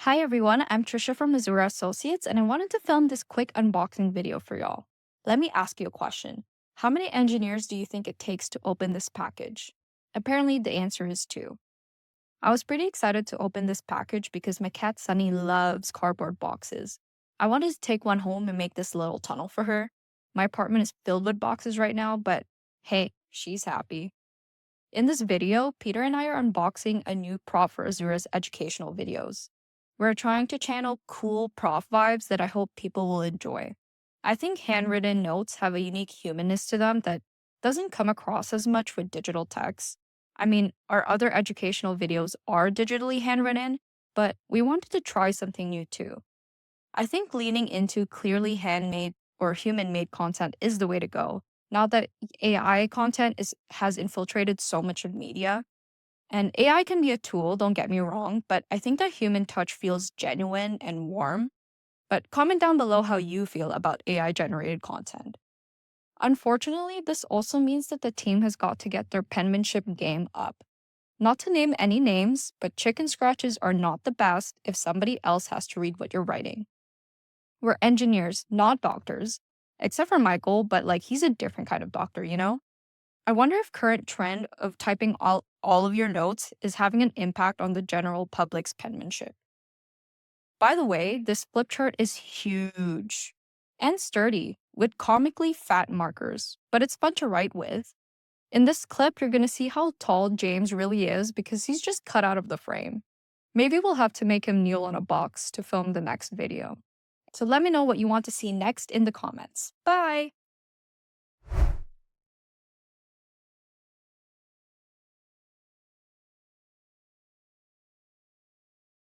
Hi everyone, I'm Trisha from Azura Associates, and I wanted to film this quick unboxing video for y'all. Let me ask you a question. How many engineers do you think it takes to open this package? Apparently, the answer is two. I was pretty excited to open this package because my cat Sunny loves cardboard boxes. I wanted to take one home and make this little tunnel for her. My apartment is filled with boxes right now, but hey, she's happy. In this video, Peter and I are unboxing a new prop for Azura's educational videos. We're trying to channel cool prof vibes that I hope people will enjoy. I think handwritten notes have a unique humanness to them that doesn't come across as much with digital text. I mean, our other educational videos are digitally handwritten, but we wanted to try something new too. I think leaning into clearly handmade or human made content is the way to go. Now that AI content has infiltrated so much of media, and AI can be a tool, don't get me wrong, but I think that human touch feels genuine and warm. But comment down below how you feel about AI generated content. Unfortunately, this also means that the team has got to get their penmanship game up. Not to name any names, but chicken scratches are not the best if somebody else has to read what you're writing. We're engineers, not doctors, except for Michael, but like he's a different kind of doctor, you know? I wonder if current trend of typing all of your notes is having an impact on the general public's penmanship. By the way, this flip chart is huge and sturdy with comically fat markers, but it's fun to write with. In this clip, you're going to see how tall James really is because he's just cut out of the frame. Maybe we'll have to make him kneel on a box to film the next video. So let me know what you want to see next in the comments. Bye!